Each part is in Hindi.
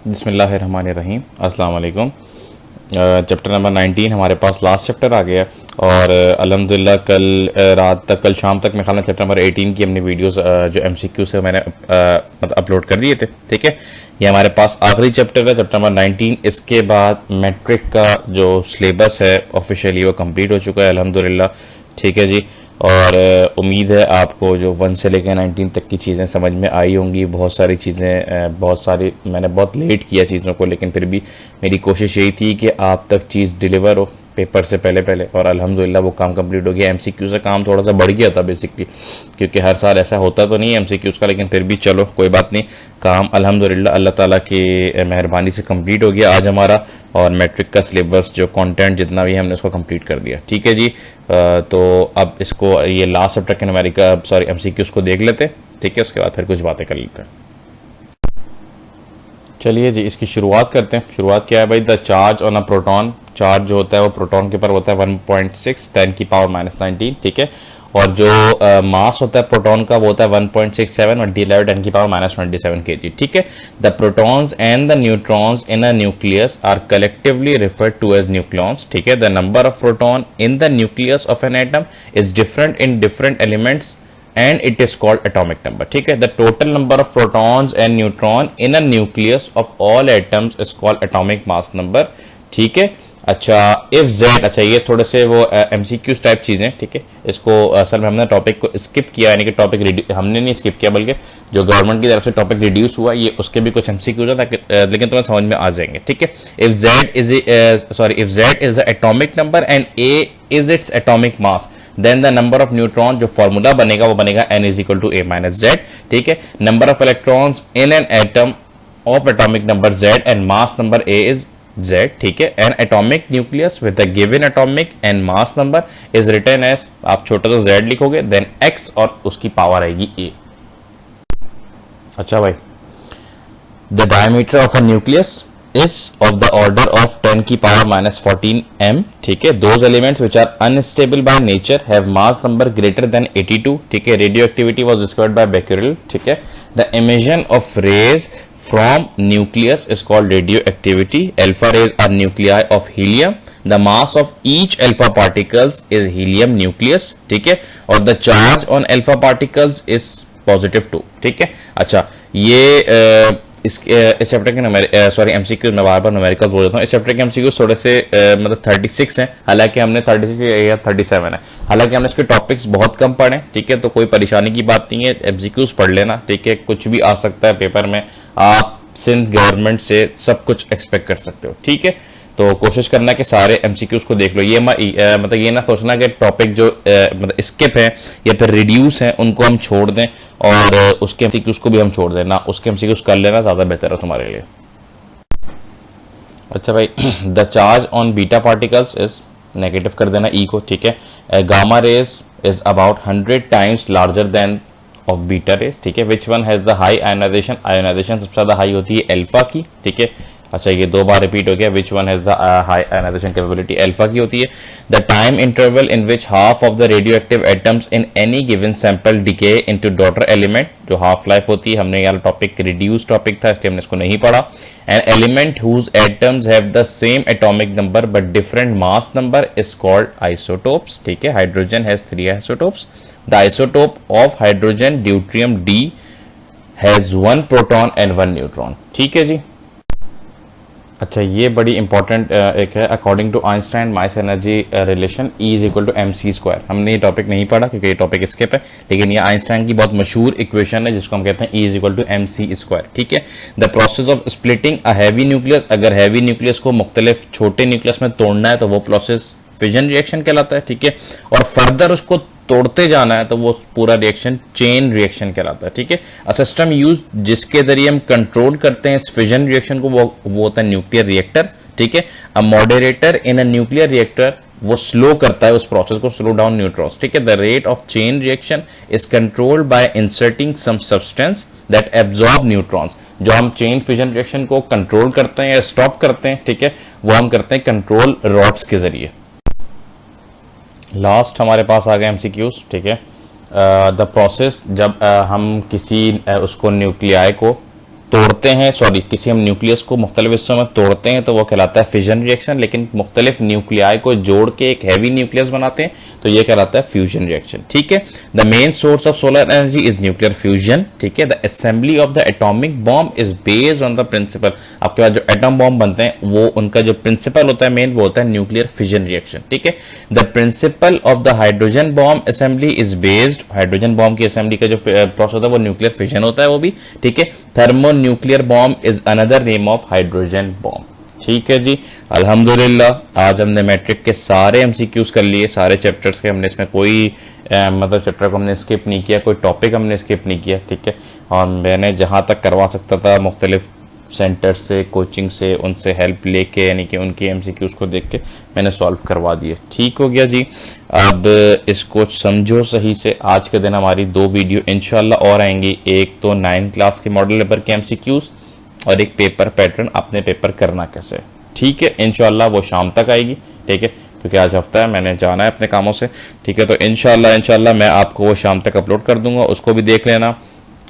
बिस्मिल्लाहिर्रहमानिर्रहीम, अस्सलाम वालेकुम। चैप्टर नंबर 19 हमारे पास लास्ट चैप्टर आ गया और अल्हम्दुलिल्लाह कल शाम तक मैं ख्याल चैप्टर नंबर 18 की हमने वीडियोस जो MCQ से मैंने मतलब अपलोड कर दिए थे। ठीक है, ये हमारे पास आखिरी चैप्टर है, चैप्टर नंबर 19। इसके बाद मैट्रिक का जो सिलेबस है ऑफिशियली वो कंप्लीट हो चुका है अल्हम्दुलिल्लाह। ठीक है जी, और उम्मीद है आपको जो 1 से लेकर 19 तक की चीज़ें समझ में आई होंगी। बहुत सारी चीज़ें मैंने बहुत लेट किया चीज़ों को, लेकिन फिर भी मेरी कोशिश यही थी कि आप तक चीज़ डिलीवर हो पेपर से पहले और अल्हम्दुलिल्लाह वो काम कंप्लीट हो गया। MCQ से काम थोड़ा सा बढ़ गया था बेसिकली, क्योंकि हर साल ऐसा होता तो नहीं है MCQs का, लेकिन फिर भी चलो कोई बात नहीं, काम अल्हम्दुलिल्लाह अल्लाह ताला की मेहरबानी से कंप्लीट हो गया आज हमारा। और मैट्रिक का सिलेबस जो कंटेंट जितना भी है हमने उसको कंप्लीट कर दिया। ठीक है जी, तो अब इसको ये लास्ट चैप्टर के MCQs को देख लेते हैं। ठीक है, उसके बाद फिर कुछ बातें कर लेते हैं। चलिए जी, इसकी शुरुआत करते हैं। शुरुआत क्या है भाई, the charge on a proton. Charge जो होता है वो प्रोटॉन के ऊपर होता है 1.6 10⁻⁻⁹ ठीक है, और जो मास होता है प्रोटॉन का वो होता है 1.67 और 10⁻⁻27 kg। ठीक है, the protons and the neutrons in a nucleus are collectively referred to as nucleons. ठीक है, the number of proton in the nucleus of an atom is different in different elements and it is called atomic number. ठीक है, the total number of protons and neutron in a nucleus of all atoms is called atomic mass number. ठीक है, अच्छा if z, अच्छा ये थोड़े से वो MCQs टाइप चीज़ें। ठीक है, इसको असल में हमने टॉपिक को स्किप किया, यानी कि टॉपिक हमने नहीं स्किप किया बल्कि जो गवर्नमेंट की तरफ से टॉपिक रिड्यूस हुआ ये उसके भी कुछ MCQs है ताकि लेकिन तुम्हें समझ में आ जाएंगे। ठीक है, if z is the atomic number and a is its atomic mass, then the number of neutron, जो फॉर्मूला बनेगा वो बनेगा n is equal to a minus z। ठीक है, number of electrons in an atom of atomic number z and mass number a is z। ठीक है, an atomic nucleus with the given atomic and mass number is written as, आप छोटा सा z लिखोगे देन x और उसकी पावर आएगी a। अच्छा भाई, the diameter of a nucleus is of the order of 10⁻⁻14 m. ठीक है, those elements which are unstable by nature have mass number greater than 82. ठीक है, radioactivity was discovered by Becquerel. ठीक है, the emission of rays from nucleus is called radioactivity. Alpha rays are nuclei of helium. The mass of each alpha particles is helium nucleus. ठीक है, और the charge on alpha particles is +2. ठीक है, अच्छा ये इस चैप्टर के MCQs में बार न्यूमेरिकल बोल देता हूँ। इस चैप्टर के MCQs थोड़े से मतलब 36 हैं, हालांकि हमने 36 या 37 है, हालांकि हमने इसके टॉपिक्स बहुत कम पढ़े। ठीक है, तो कोई परेशानी की बात नहीं है, MCQs पढ़ लेना। ठीक है, कुछ भी आ सकता है पेपर में, आप सिंध गवर्नमेंट से सब कुछ एक्सपेक्ट कर सकते हो। ठीक है, तो कोशिश करना कि सारे MCQs को देख लो। ये मतलब ये ना सोचना कि टॉपिक जो मतलब स्किप है या फिर रिड्यूस है उनको हम छोड़ दें और उसके MCQs को भी हम छोड़ दें ना, उसके MCQs कर लेना ज़्यादा बेहतर है तुम्हारे लिए। अच्छा भाई, the charge on beta particles is, negative कर देना ई को। ठीक है, gamma rays is about 100 times larger than of beta rays. ठीक है, which one has the high ionisation, ionisation सबसे ज़्यादा हाई होती है अल्फा की। ठीक है, अच्छा ये 2 बार रिपीट हो गया, which one has the high ionisation capability, alpha की होती है। The time interval in which half of the radioactive atoms in any given sample decay into daughter element, जो हाफ लाइफ होती है, हमने यार टॉपिक रिड्यूस टॉपिक था इसलिए हमने इसको नहीं पढ़ा। An element whose atoms have the same atomic number but different mass number is called isotopes. ठीक है, hydrogen has 3 isotopes. The isotope of hydrogen deuterium D has 1 proton and 1 neutron. ठीक है जी, अच्छा ये बड़ी इंपॉर्टेंट एक है, according to Einstein mass energy relation E is equal to mc²। हमने ये टॉपिक नहीं पढ़ा क्योंकि ये टॉपिक स्किप है, लेकिन ये आइंस्टाइन की बहुत मशहूर इक्वेशन है जिसको हम कहते हैं E is equal to mc²। ठीक है, the process of splitting a heavy nucleus, अगर हैवी न्यूक्लियस को मुख्तलिफ छोटे न्यूक्लियस में तोड़ना है तो वो प्रोसेस फिजन रिएक्शन कहलाता है। ठीक है, और फर्दर उसको तोड़ते जाना है तो वो पूरा रिएक्शन चेन रिएक्शन कहलाता है। ठीक है, अ सिस्टम यूज जिसके जरिए हम कंट्रोल करते हैं इस फिजन रिएक्शन को वो होता है न्यूक्लियर रिएक्टर। ठीक है, a moderator in a nuclear reactor वो स्लो करता है उस प्रोसेस को, स्लो डाउन न्यूट्रॉन्स। ठीक है, the rate of chain reaction is controlled by inserting some substance that absorb neutrons. जो हम चेन फिजन रिएक्शन को कंट्रोल करते हैं या स्टॉप करते हैं, ठीक है, वो हम करते हैं कंट्रोल रॉड्स के जरिए। लास्ट हमारे पास आ गए MCQs। ठीक है, द प्रोसेस, जब हम किसी उसको न्यूक्लियाई को तोड़ते हैं, सॉरी किसी हम न्यूक्लियस को मुख्तलिफ हिस्सों में तोड़ते हैं तो वो कहलाता है फिजन रिएक्शन, लेकिन मुख्तलिफ न्यूक्लियाई को जोड़ के एक हैवी न्यूक्लियस बनाते हैं तो ये कहलाता है फ्यूजन रिएक्शन। ठीक है, the main source of solar energy is nuclear fusion. ठीक है, the assembly of the atomic bomb is based on the principle, आपके पास जो एटम बॉम्ब बनते हैं वो उनका जो प्रिंसिपल होता है मेन वो होता है न्यूक्लियर फिजन रिएक्शन। ठीक है, the principle of the hydrogen bomb assembly is based, hydrogen bomb की असेंबली का जो प्रोसेस होता है वो न्यूक्लियर फिजन होता है वो भी। ठीक है, thermo nuclear bomb is another name of hydrogen bomb. ठीक है जी, अल्हम्दुलिल्लाह आज हमने मैट्रिक के सारे एमसीक्यूज कर लिए, सारे चैप्टर्स के, हमने इसमें कोई मतलब चैप्टर को हमने स्किप नहीं किया, कोई टॉपिक हमने स्किप नहीं किया। ठीक है, और मैंने जहां तक करवा सकता था मुख्तलिफ सेंटर से, कोचिंग से, उनसे हेल्प लेके, यानी कि उनकी एमसीक्यूज को देख के मैंने सॉल्व करवा दिए। ठीक हो गया जी, अब इसको समझो सही से। आज के दिन हमारी 2 वीडियो इंशाल्लाह और आएंगी, एक तो 9th क्लास के मॉडल पेपर के एमसीक्यूज और एक पेपर पैटर्न, अपने पेपर करना कैसे। ठीक है, इंशाल्लाह वो शाम तक आएगी। ठीक है, क्योंकि आज हफ्ता है, मैंने जाना है अपने कामों से। ठीक है, तो इंशाल्लाह मैं आपको वो शाम तक अपलोड कर दूंगा, उसको भी देख लेना।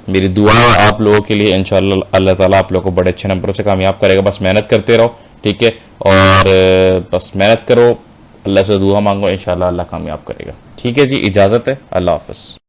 मेरी दुआ है आप लोगों के लिए, इंशाल्लाह अल्लाह ताला आप लोगों को बड़े अच्छे नंबरों से कामयाब करेगा। बस मेहनत करते रहो। ठीक है, और बस मेहनत करो, अल्लाह से दुआ मांगो, इंशाल्लाह अल्लाह कामयाब करेगा। ठीक है जी, इजाजत है, अल्लाह हाफिज।